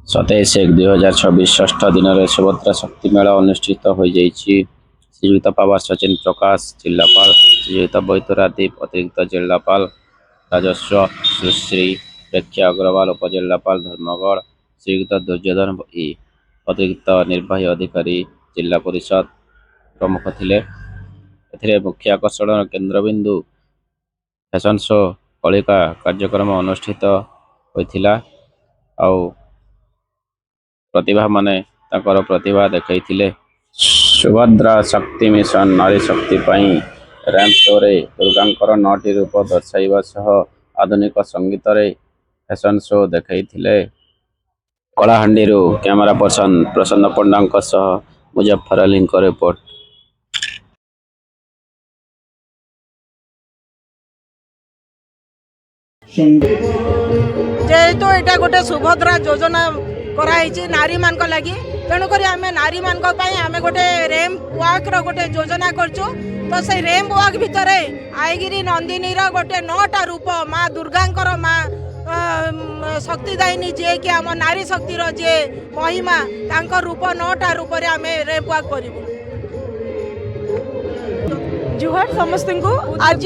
27/1/2026 ଷষ্ଠ ଦିନରେ ସୁଭଦ୍ରା ଶକ୍ତି ମେଳା ଅନୁଷ୍ଠିତ ହୋଇଯାଇଛି। ଶ୍ରୀଯୁକ୍ତ ପାୱାର ସଚିନ ପ୍ରକାଶ ଜିଲ୍ଲାପାଳ, ଶ୍ରୀଯୁକ୍ତ ବୈତରାଦୀପ ଅତିରିକ୍ତ ଜିଲ୍ଲାପାଳ ରାଜସ୍ୱ, ସୁଶ୍ରୀ ପ୍ରେକ୍ଷା ଅଗ୍ରୱାଲ ଉପଜିଲ୍ଲାପାଳ ଧର୍ମଗଡ଼, ଶ୍ରୀଯୁକ୍ତ ଦୁର୍ଯ୍ୟୋଧନ ଅତିରିକ୍ତ ନିର୍ବାହୀ ଅଧିକାରୀ ଜିଲ୍ଲା ପରିଷଦ ପ୍ରମୁଖ ଥିଲେ। ଏଥିରେ ମୁଖ୍ୟ ଆକର୍ଷଣର କେନ୍ଦ୍ରବିନ୍ଦୁ ଫ୍ୟାସନ ଶୋ କଳିକା କାର୍ଯ୍ୟକ୍ରମ ଅନୁଷ୍ଠିତ ହୋଇଥିଲା। ଆଉ ପ୍ରତିଭା ମାନେ ତାଙ୍କର ପ୍ରତିଭା ଦେଖାଇଥିଲେ। ସୁଭଦ୍ରା ଶକ୍ତି ମିଶନ ନାରୀ ଶକ୍ତି ପାଇଁ ର୍ୟାମ୍ପ ଶୋରେ ଦୁର୍ଗାଙ୍କର 9ଟି ରୂପ ଦର୍ଶାଇବା ସହ ଆଧୁନିକ ସଙ୍ଗୀତରେ ଫ୍ୟାସନ ଶୋ ଦେଖାଇଥିଲେ। କଳାହାଣ୍ଡିରୁ କ୍ୟାମେରା ପର୍ସନ ପ୍ରସନ୍ନ ପଣ୍ଡାଙ୍କ ସହ ମୁଜଫର ଅଲିଙ୍କ ରିପୋର୍ଟ। जेहेतु एटा गोटे सुभद्रा योजना कराई नारी मान लगी तेणुक आम नारी मान आम गोटे रेम्प वाक गोटे योजना करचु। तो से रेम्प वाक भितर आईगिरी नंदिनी गोटे 9टा रूप माँ दुर्गांकर माँ शक्तिदायिनी जे कि आम नारी शक्तिर जे महिमा तांकर रूप 9टा रूप आम रेम्प वाक करूँ। जुहार समस्त को आज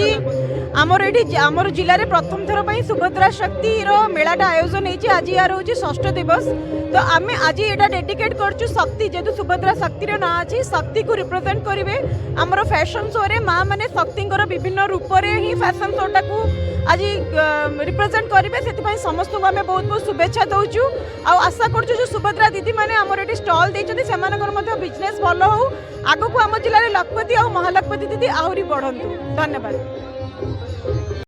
आमर ये आमर जिले में प्रथम थर पर सुभद्रा शक्ति मेलाटा आयोजन होती। आज यार हूँ 6ठ दिवस। तो आम आज यहाँ डेडिकेट करचु शक्ति जेहेतु सुभद्रा शक्तिर ना अच्छी शक्ति को रिप्रेजेंट करेंगे आमर फैशन शो रे माँ मैंने शक्ति विभिन्न रूप से ही फैशन शोटा को आज रिप्रेजेंट करेंगे। से समस्त को आम बहुत बहुत शुभेच्छा दौचु। आशा करचु जो सुभद्रा दीदी मैंने आमर ये स्टल देते से बिजनेस भल हो आग को आम जिले में लखपति और महालखपति दीदी आहरी बढ़ंतु। धन्यवाद।